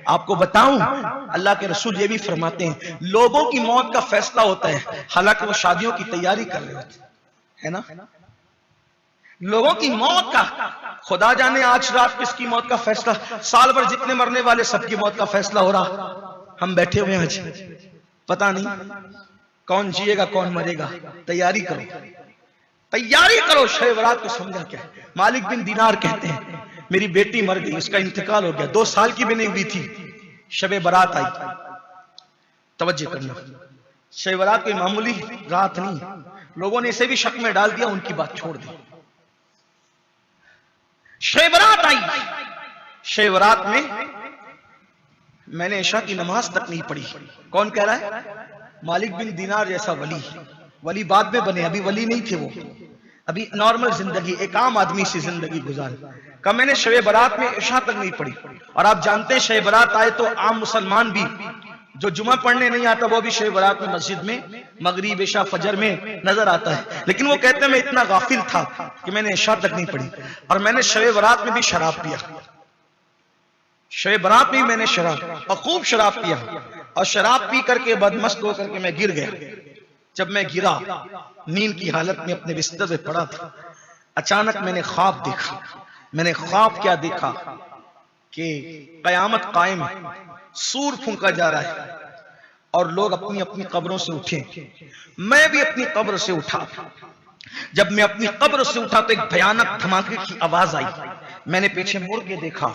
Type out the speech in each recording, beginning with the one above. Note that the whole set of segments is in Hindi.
आपको बताऊं, अल्लाह के रसूल ये भी फरमाते हैं लोगों की मौत का फैसला होता है हालांकि वो शादियों की तैयारी कर रहे होते है ना। लोगों की मौत का खुदा जाने आज रात किसकी मौत का फैसला, साल भर जितने मरने वाले सबकी मौत का फैसला हो रहा। हम बैठे हुए हैं आज, पता नहीं कौन जिएगा कौन मरेगा। तैयारी करो, तैयारी करो। शब बरात को समझा क्या। मालिक बिन दीनार कहते हैं मेरी बेटी मर गई, उसका इंतकाल हो गया, 2 साल की भी नहीं हुई थी, शब बरात आई। तवज्जो करना, शब बरात कोई मामूली रात नहीं, लोगों ने इसे भी शक में डाल दिया, उनकी बात छोड़ दी। शब बरात आई, शब बरात में मैंने इशा की नमाज तक नहीं पढ़ी। कौन कह रहा है? मालिक बिन दीनार जैसा वली, वली बाद में बने, अभी वली नहीं थे वो, अभी नॉर्मल जिंदगी, एक आम आदमी सी जिंदगी गुजार। कहा मैंने शब बरात में इशा तक नहीं पढ़ी। और आप जानते हैं शब बरात आए तो आम मुसलमान भी जो जुमा पढ़ने नहीं आता वो भी शब बरात में मस्जिद में मगरिब इशा फजर में नजर आता है। लेकिन वो कहते हैं मैं इतना गाफिल था कि मैंने इशा तक नहीं पढ़ी। और मैंने शब बरात में भी शराब पिया, शब बरात में मैंने शराब और खूब शराब पिया, और शराब पी करके बदमस्त होकर के मैं गिर गया। जब मैं गिरा नींद की हालत में अपने बिस्तर पे पड़ा था, अचानक मैंने ख्वाब देखा। मैंने ख्वाब क्या देखा कि कयामत कायम है, सूर फूंका जा रहा है और लोग अपनी अपनी कब्रों से उठे। मैं भी अपनी कब्र से उठा। जब मैं अपनी कब्र से उठा तो एक भयानक धमाके की आवाज आई। मैंने पीछे मुड़ के देखा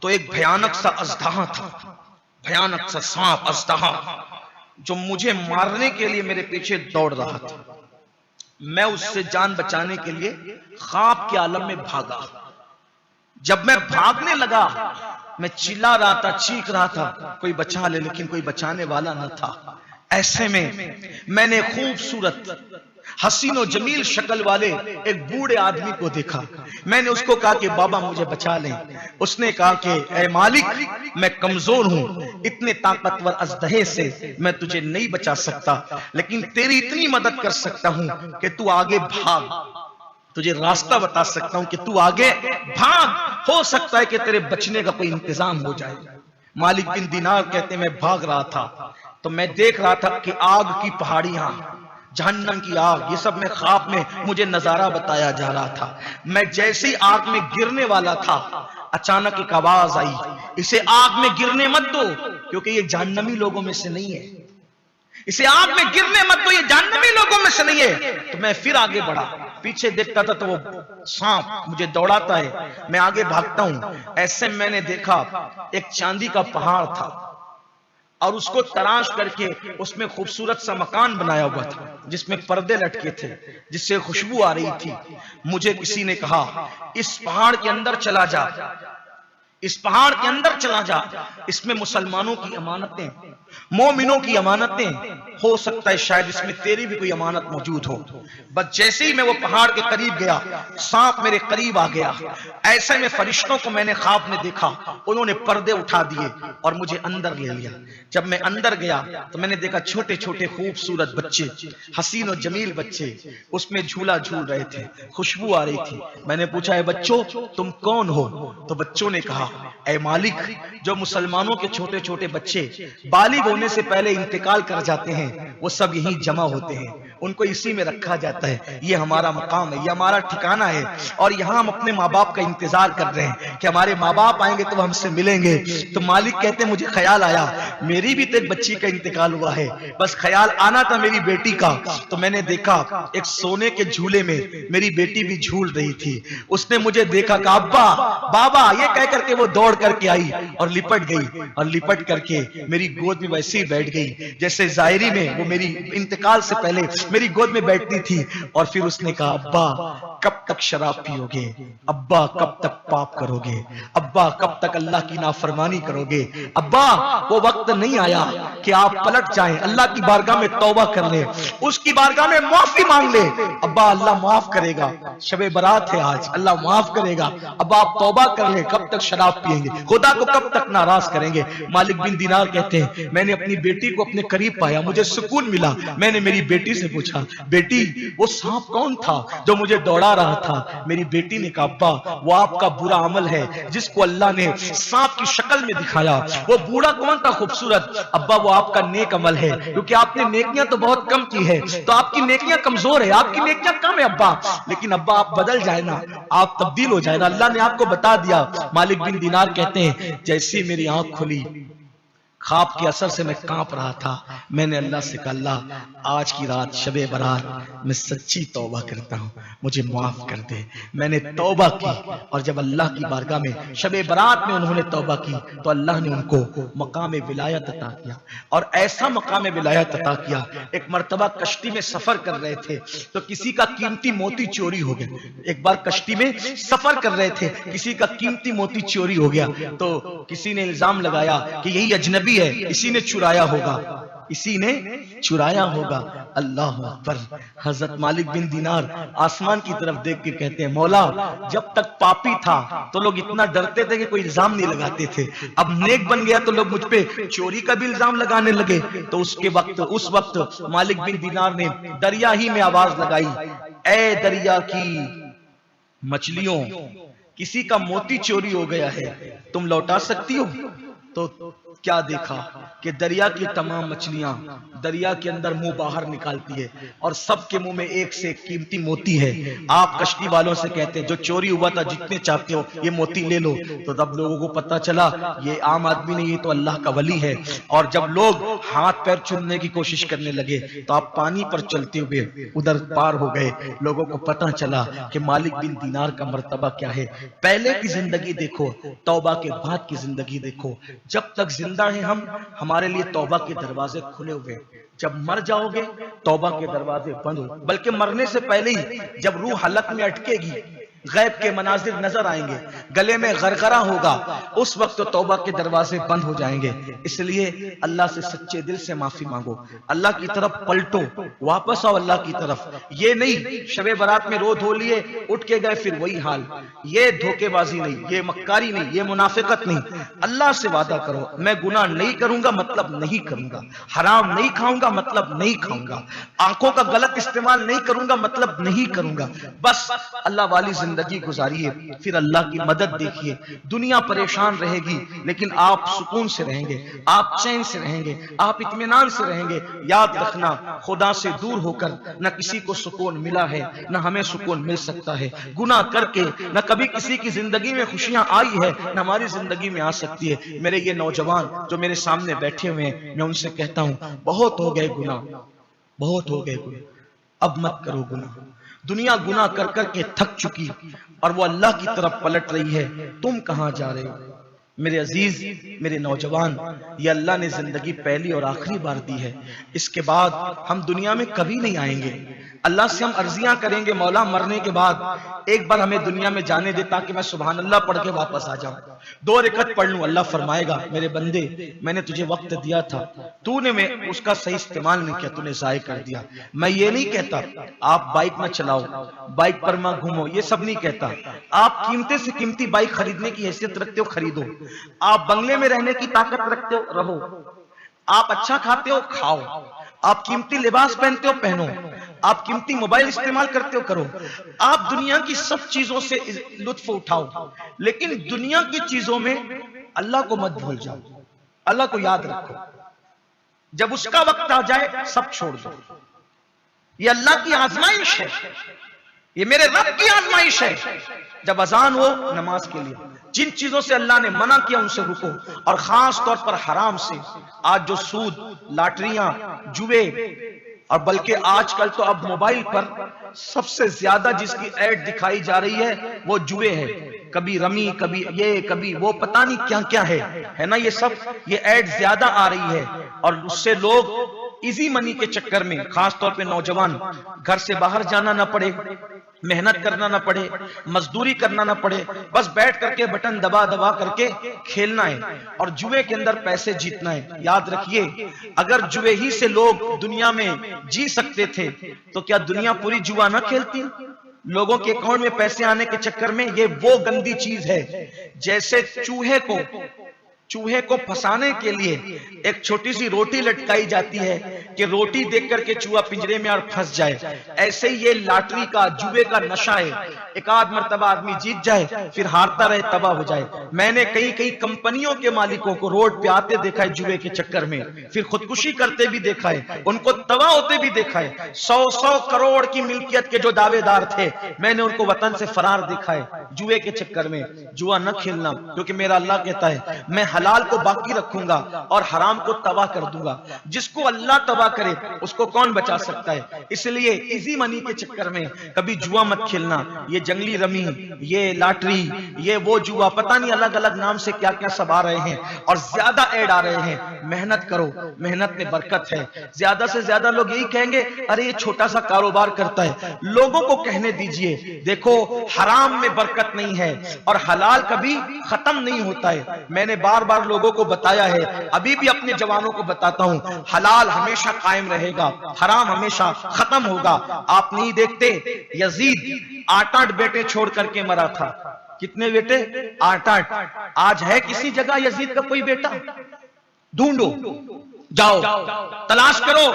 तो एक भयानक सा अजदहा था, भयानक सा सांप अजदहा जो मुझे मारने के लिए मेरे पीछे दौड़ रहा था। मैं उससे जान बचाने के लिए ख्वाब के आलम में भागा। जब मैं भागने लगा मैं चिल्ला रहा था, चीख रहा था कोई बचा ले, लेकिन कोई बचाने वाला न था। ऐसे में मैंने खूबसूरत हसीन और जमील शक्ल वाले एक बूढ़े आदमी को देखा। मैंने उसको कहा कि बाबा मुझे बचा लें। उसने कहा कि ऐ मालिक मैं कमजोर हूं, इतने ताकतवर अजदहे से मैं तुझे नहीं बचा सकता, लेकिन तेरी इतनी मदद कर सकता हूं कि तू आगे भाग, तुझे रास्ता बता सकता हूं कि तू आगे भाग, हो सकता है कि तेरे बचने का कोई इंतजाम हो जाए। मालिक बिन दीनार कहते मैं भाग रहा था तो मैं देख रहा था कि आग की पहाड़ियां, जहन्नम की आग, ये सब मैं ख्वाब में मुझे नजारा बताया जा रहा था। मैं जैसे ही आग में गिरने वाला था अचानक एक आवाज आई, इसे आग में गिरने मत दो क्योंकि ये जहन्नमी लोगों में से नहीं है, इसे आग में गिरने मत दो, ये जहन्नमी लोगों में से नहीं है। तो मैं फिर आगे बढ़ा, पीछे देखता था तो वो सांप मुझे दौड़ाता है, मैं आगे भागता हूं। ऐसे मैंने देखा एक चांदी का पहाड़ था और उसको तराश करके उसमें खूबसूरत सा मकान बनाया हुआ था जिसमें पर्दे लटके थे, जिससे खुशबू आ रही थी। मुझे किसी ने कहा इस पहाड़ के अंदर चला जा, इस पहाड़ के अंदर चला जा, इसमें मुसलमानों की अमानतें, मोमिनों की अमानतें, हो सकता है शायद इसमें तेरी भी कोई अमानत मौजूद हो। बस जैसे ही मैं वो पहाड़ के करीब गया सांप मेरे करीब आ गया। ऐसे में फरिश्तों को मैंने ख्वाब में देखा, उन्होंने पर्दे उठा दिए और मुझे अंदर ले लिया। जब मैं अंदर गया तो मैंने देखा छोटे छोटे खूबसूरत बच्चे, हसीन और जमील बच्चे उसमें झूला झूल रहे थे, खुशबू आ रही थी। मैंने पूछा है बच्चों तुम कौन हो? तो बच्चों ने कहा ऐ मालिक, जो मुसलमानों के छोटे छोटे बच्चे बालिग होने से पहले इंतकाल कर जाते हैं वो सब यहीं जमा होते हैं, उनको इसी में रखा जाता है, ये हमारा मकाम है, ये हमारा ठिकाना है। और यहाँ हम अपने माँ बाप का इंतजार कर रहे हैं कि हमारे माँ बाप आएंगे तो हमसे मिलेंगे। तो मालिक कहते हैं मुझे ख्याल आया मेरी भी तो एक बच्ची का इंतकाल हुआ है, बस ख्याल आना था मेरी बेटी का। तो मैंने देखा एक सोने के झूले में मेरी बेटी भी झूल रही थी। उसने मुझे देखा कि अब्बा बाबा ये कह करके वो दौड़ करके आई और लिपट गई, और लिपट करके मेरी गोद में वैसे ही बैठ गई जैसे जाहिरी में वो मेरी इंतकाल से पहले मेरी गोद में बैठती थी। और फिर उसने कहा अब्बा कब तक शराब पियोगे, अब्बा कब तक पाप करोगे, अब्बा कब तक अल्लाह की नाफरमानी करोगे, अब्बा वो वक्त नहीं आया कि आप पलट जाएं, अल्लाह की बारगाह में तौबा कर ले, उसकी बारगाह में माफी मांग ले, अब्बा अल्लाह माफ करेगा, शबे बरात है आज, अल्लाह माफ करेगा, अब आप तौबा कर ले, कब तक शराब पिएंगे, खुदा को कब तक नाराज करेंगे। मालिक बिन दीनार कहते हैं मैंने अपनी बेटी को अपने करीब पाया, मुझे सुकून मिला, मैंने मेरी बेटी से पूछा, बेटी वो सांप कौन था जो मुझे दौड़ा रहा था? मेरी बेटी ने कहा, अब्बा वो आपका बुरा अमल है जिसको अल्लाह ने सांप की शक्ल में दिखाया। वो बूढ़ा कौन था खूबसूरत? अब्बा वो आपका नेक अमल है, क्योंकि आपने नेकियां तो बहुत कम की है, तो आपकी नेकियां कमजोर है, आपकी नेकियां कम है अब्बा। लेकिन अब्बा आप बदल जाए ना, आप तब्दील हो जाए ना, अल्लाह ने आपको बता दिया। मालिक बिन दिनार कहते हैं, जैसी मेरी आंख खुली, ख्वाब के असर से मैं कांप रहा था, मैंने अल्लाह से कहा, अल्लाह आज की रात शबे बरात मैं सच्ची तौबा करता हूँ, मुझे माफ कर दे। मैंने तौबा की, और जब अल्लाह की बारगाह में शबे बरात में उन्होंने तौबा की तो अल्लाह ने उनको मकाम विलायत अता किया, और ऐसा मकाम विलायत अता किया। एक मर्तबा कश्ती में सफर कर रहे थे तो किसी का कीमती मोती चोरी हो गया। एक बार कश्ती में सफर कर रहे थे, किसी का कीमती मोती चोरी हो गया, तो किसी ने इल्जाम लगाया कि यही अजनबी है, इसी ने चुराया होगा, इसी ने चुराया होगा। अल्लाह अकबर। हजरत मालिक बिन दिनार आसमान की तरफ देख के कहते हैं, मौला जब तक पापी था तो लोग इतना डरते थे कि कोई इल्जाम नहीं लगाते थे, अब नेक बन गया तो लोग मुझ पे चोरी का भी इल्जाम लगाने लगे। तो उस वक्त मालिक बिन दिनार ने दरिया ही में आवाज लगाई, ए दरिया की मछलियों, किसी का मोती चोरी हो गया है, तुम लौटा सकती हो? तो क्या देखा कि दरिया की तमाम मछलियां दरिया के अंदर मुंह बाहर निकालती है, और सबके मुंह में एक से एक कीमती मोती है। आप कश्ती वालों से कहते हैं, जो चोरी हुआ था जितने चाहते हो ये मोती ले लो। तो तब लोगों को पता चला ये आम आदमी नहीं, ये तो अल्लाह का वली है। और जब लोग हाथ पैर चूमने की कोशिश करने लगे तो आप पानी पर चलते हुए उधर पार हो गए। लोगों को पता चला कि मालिक बिन दिनार का मर्तबा क्या है। पहले की जिंदगी देखो, तौबा के बाद की जिंदगी देखो। जब तक जिंदा है हम, हमारे लिए तौबा के दरवाजे खुले हुए। जब मर जाओगे तौबा के दरवाजे बंद हो, बल्कि मरने से पहले ही जब रूह हलक में अटकेगी, गैब के मनाजिर नजर आएंगे, गले में गरगरा होगा, उस वक्त तो तौबा के दरवाजे बंद हो जाएंगे। इसलिए अल्लाह से सच्चे दिल से माफी मांगो, अल्लाह की तरफ पलटो, वापस आओ अल्लाह की तरफ। ये नहीं शबे बारात में रो धो लिए, उठ के गए फिर वही हाल। ये धोखेबाजी नहीं, ये मक्कारी नहीं, ये मुनाफिकत नहीं। अल्लाह से वादा करो, मैं गुनाह नहीं करूंगा मतलब नहीं करूंगा, हराम नहीं खाऊंगा मतलब नहीं खाऊंगा, आंखों का गलत इस्तेमाल नहीं करूंगा मतलब नहीं करूंगा। बस अल्लाह वाली जिंदगी गुजारिए, फिर अल्लाह की मदद देखिए। दुनिया परेशान रहेगी लेकिन आप सुकून से रहेंगे, आप चैन से रहेंगे, आप इत्मीनान से रहेंगे। याद रखना, खुदा से दूर होकर न किसी को सुकून मिला है न हमें सुकून मिल सकता है। गुनाह करके न कभी किसी की जिंदगी में खुशियां आई है न हमारी जिंदगी में आ सकती है। मेरे ये नौजवान जो मेरे सामने बैठे हुए हैं, मैं उनसे कहता हूं, बहुत हो गए गुनाह, बहुत हो गए गुनाह, अब मत करो गुनाह। दुनिया गुनाह कर कर के थक चुकी और वो अल्लाह की तरफ पलट रही है, तुम कहां जा रहे हो? मेरे अजीज, मेरे नौजवान, ये अल्लाह ने जिंदगी पहली और आखिरी बार दी है, इसके बाद हम दुनिया में कभी नहीं आएंगे। अल्लाह से हम अर्जियां करेंगे, मौला मरने के बाद एक बार हमें दुनिया में जाने दे ताकि मैं सुभान अल्लाह पढ़ के वापस आ जाऊं, 2 रकअत पढ़ लूं। अल्लाह फरमाएगा, मेरे बंदे मैंने तुझे वक्त दिया था, तूने में उसका सही इस्तेमाल नहीं किया, तूने जाय कर दिया। मैं ये नहीं कहता आप बाइक ना चलाओ, बाइक पर मत घूमो, ये सब नहीं कहता। आप कीमती से कीमती बाइक खरीदने की हैसियत रखते हो, खरीदो। आप बंगले में रहने की ताकत रखते हो, रहो। आप अच्छा खाते हो, खाओ। आप कीमती लिबास पहनते हो, पहनो। आप कीमती मोबाइल इस्तेमाल करते हो, करो। आप दुनिया की सब चीजों से लुत्फ उठाओ, लेकिन दुनिया की चीजों में अल्लाह को मत भूल जाओ, अल्लाह को याद रखो। जब उसका वक्त आ जाए सब छोड़ दो। ये अल्लाह की आजमाइश है, ये मेरे रब की आजमाइश है। जब अजान हो नमाज के लिए, जिन चीजों से अल्लाह ने मना किया उनसे रुको, और खास तौर पर हराम से। आज जो सूद, लॉटरियां, जुए, और बल्कि आजकल तो अब मोबाइल पर सबसे ज्यादा जिसकी ऐड दिखाई जा रही है वो जुए है। कभी रमी, कभी ये, कभी वो, पता नहीं क्या क्या है ना। ये सब ये ऐड ज्यादा आ रही है, और उससे लोग इजी मनी के चक्कर में, खास तौर पे नौजवान, घर से बाहर जाना ना पड़े, मेहनत करना ना पड़े, मजदूरी करना ना पड़े, बस बैठ करके बटन दबा दबा करके खेलना है और जुए के अंदर पैसे जीतना है। याद रखिए, अगर जुए ही से लोग दुनिया में जी सकते थे तो क्या दुनिया पूरी जुआ ना खेलती? लोगों के अकाउंट में पैसे आने के चक्कर में ये वो गंदी चीज है, जैसे चूहे को चूहे को फंसाने के लिए एक छोटी सी रोटी लटकाई जाती है कि रोटी देख करके चूहा पिंजरे में और फंस जाए। ऐसे ही ये लॉटरी का, जुए का नशा है। एक आध मर्तबा आदमी जीत जाए, फिर हारता रहे, तबाह हो जाए। मैंने कई कई कंपनियों के मालिकों को रोड पे आते देखा है जुए के चक्कर में, फिर खुदकुशी करते भी देखा है, उनको तबाह होते भी देखा है। 100-100 करोड़ की मिल्कियत के जो दावेदार थे, मैंने उनको वतन से फरार देखा है जुए के चक्कर में। जुआ न खेलना, क्योंकि मेरा अल्लाह कहता है मैं हलाल को बाकी रखूंगा और हराम को तबाह कर दूंगा। जिसको अल्लाह तबाह करे उसको कौन बचा सकता है। इसलिए इजी मनी के चक्कर में कभी जुआ मत खेलना। ये जंगली रमी, ये लॉटरी, ये वो जुआ, पता नहीं अलग अलग नाम से क्या क्या सब आ रहे हैं और ज्यादा ऐड आ रहे हैं। मेहनत करो, मेहनत में बरकत है। ज्यादा से ज्यादा लोग यही कहेंगे अरे ये छोटा सा कारोबार करता है। लोगों को कहने दीजिए देखो हराम में बरकत नहीं है और हलाल कभी खत्म नहीं होता है। मैंने बार बार लोगों को बताया है, अभी भी अपने जवानों को बताता हूं, हलाल हमेशा कायम रहेगा, हराम हमेशा खत्म होगा। आप नहीं देखते यजीद 8-8 बेटे छोड़ करके मरा था। कितने बेटे? 8-8। आज है किसी जगह यजीद का कोई बेटा? ढूंढो, जाओ तलाश करो,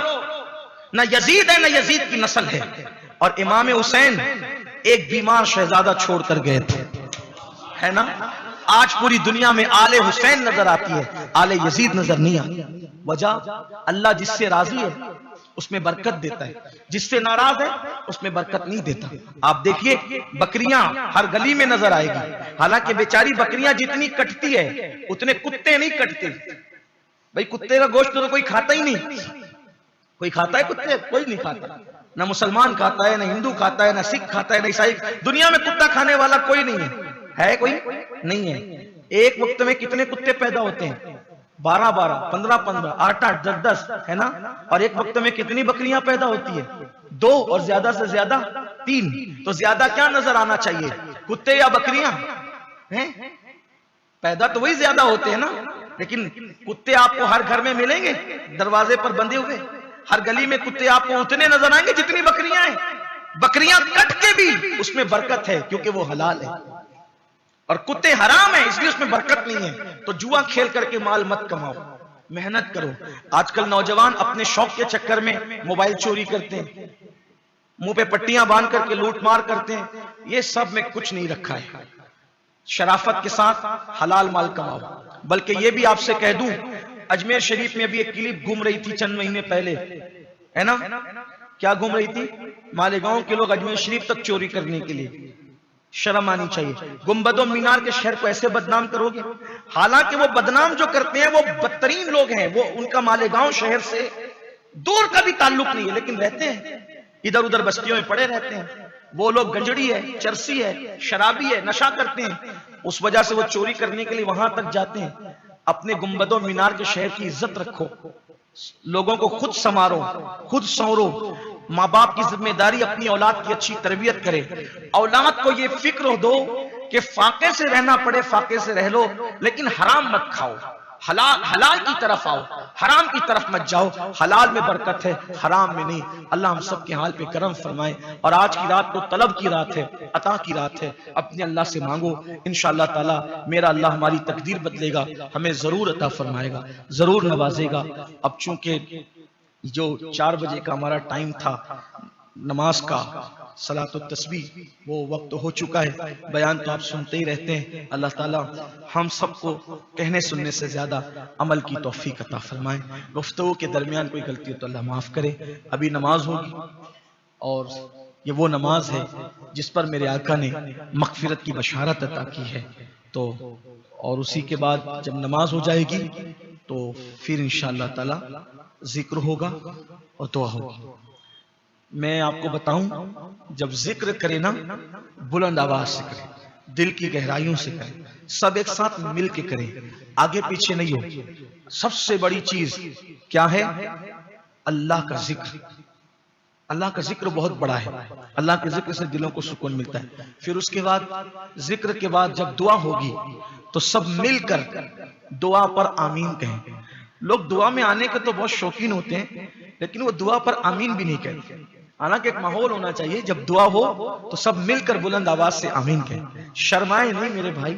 ना यजीद है ना यजीद की नस्ल है। और इमाम हुसैन एक बीमार शहजादा छोड़कर गए थे, है ना। आज पूरी दुनिया में आले हुसैन नजर आती है, आले यजीद नजर नहीं आती। वजह, अल्लाह जिससे राजी है उसमें बरकत देता है, जिससे नाराज है उसमें बरकत नहीं देता। आप देखिए बकरियां हर गली में नजर आएगी, हालांकि बेचारी बकरियां जितनी कटती है उतने कुत्ते नहीं कटते। भाई कुत्ते का गोश्त तो कोई खाता ही नहीं। कोई खाता है कुत्ते? कोई नहीं खाता। ना मुसलमान खाता है, ना हिंदू खाता है, ना सिख खाता है, ना ईसाई। दुनिया में कुत्ता खाने वाला कोई नहीं है कोई नहीं है। एक वक्त में कितने कुत्ते पैदा होते हैं? 12-12, 15-15, 8-8, 10-10, है ना। और एक वक्त में कितनी बकरियां पैदा होती है? 2 और ज्यादा से ज्यादा 3। तो ज्यादा क्या नजर आना चाहिए, कुत्ते या बकरियां? हैं? पैदा तो वही ज्यादा होते हैं ना। लेकिन कुत्ते आपको हर घर में मिलेंगे दरवाजे पर बंधे हुए? हर गली में कुत्ते आपको उतने नजर आएंगे जितनी बकरियां हैं। बकरियां कट के भी उसमें बरकत है क्योंकि वो हलाल है, और कुत्ते हराम है इसलिए उसमें बरकत नहीं है। तो जुआ खेल करके माल मत कमाओ, मेहनत करो। आजकल नौजवान अपने शौक के चक्कर में मोबाइल चोरी करते हैं, मुंह पे पट्टियां बांध करके लूट मार करते हैं। ये सब में कुछ नहीं रखा है। शराफत के साथ हलाल माल कमाओ। बल्कि ये भी आपसे कह दूं, अजमेर शरीफ में अभी एक क्लिप घूम रही थी चंद महीने पहले, है ना। क्या घूम रही थी? मालेगांव के लोग अजमेर शरीफ तक चोरी करने के लिए। शर्म आनी चाहिए। गुंबदों मीनार के शहर को ऐसे बदनाम करोगे। हालांकि वो बदनाम जो करते हैं वो बदतरीन लोग हैं, वो उनका मालेगांव शहर से दूर का भी ताल्लुक नहीं है, लेकिन रहते हैं इधर उधर बस्तियों में पड़े रहते हैं। वो लोग गंजड़ी है, चरसी है, शराबी है, नशा करते हैं। उस वजह से वो चोरी करने के लिए वहां तक जाते हैं। अपने गुंबदों मीनार के शहर की इज्जत रखो, लोगों को खुद संवारो, खुद संवरो। माँ बाप की जिम्मेदारी अपनी औलाद की अच्छी तरबियत करे। औलाद को ये फिक्र दो कि फाके से रहना पड़े फाके से रह लो, लेकिन हराम मत खाओ। हलाल की तरफ आओ, हराम की तरफ मत जाओ। हलाल में बरकत है, हराम में नहीं। अल्लाह हम सब के हाल पे करम फरमाए। और आज की रात तो तलब की रात है, अता की रात है। अपने अल्लाह से मांगो, इंशाअल्लाह ताला मेरा अल्लाह हमारी तकदीर बदलेगा, हमें जरूर अता फरमाएगा, जरूर नवाजेगा। अब चूंकि जो 4 बजे का हमारा टाइम था नमाज का, सलातो तस्बीह, वो वक्त हो चुका है। बयान तो आप सुनते ही रहते हैं। अल्लाह ताला हम सबको कहने सुनने से ज्यादा अमल की तौफीक अता फरमाए। गुफ्तगू के दरमियान कोई गलती हो तो अल्लाह माफ करे। अभी नमाज होगी और ये वो नमाज है जिस पर मेरे आका ने मगफिरत की बशारत अता की है। तो और उसी के बाद जब नमाज हो जाएगी तो फिर इंशाअल्लाह ताला जिक्र होगा और दुआ होगी। मैं आपको बताऊं, जब जिक्र करे ना बुलंद आवाज से करें, दिल की गहराइयों से करें, सब एक साथ मिल के करें, आगे पीछे नहीं हो। सबसे बड़ी चीज क्या है? अल्लाह का जिक्र। अल्लाह का जिक्र बहुत बड़ा है। अल्लाह के जिक्र से दिलों को सुकून मिलता है। फिर उसके बाद जिक्र के बाद जब दुआ होगी तो सब मिलकर दुआ पर आमीन कहें। लोग दुआ में आने के तो बहुत शौकीन होते हैं, लेकिन वो दुआ पर आमीन भी नहीं कहते। हालांकि एक माहौल होना चाहिए, जब दुआ हो तो सब मिलकर बुलंद आवाज से आमीन कहें। शर्माए नहीं मेरे भाई,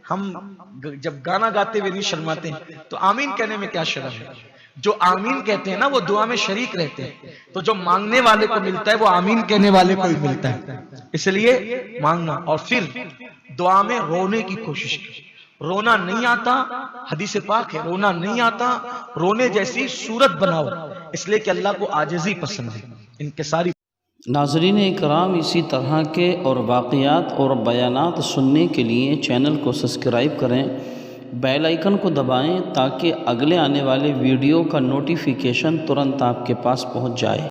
हम जब गाना गाते हुए नहीं शर्माते तो आमीन कहने में क्या शर्म है? जो आमीन कहते हैं ना वो दुआ में शरीक रहते हैं, तो जो मांगने वाले को मिलता है वो आमीन कहने वाले को ही मिलता है। इसलिए मांगना और फिर दुआ में रोने की कोशिश की। रोना नहीं आता, हदीस पाक है, रोना नहीं आता, रोने जैसी सूरत बनाओ, इसलिए कि अल्लाह को आजिज़ी पसंद है। इनके सारी नाज़रीन इकराम, इसी तरह के और वाक़यात और बयानात सुनने के लिए चैनल को सब्सक्राइब करें, बेल आइकन को दबाएं ताकि अगले आने वाले वीडियो का नोटिफिकेशन तुरंत आपके पास पहुंच जाए।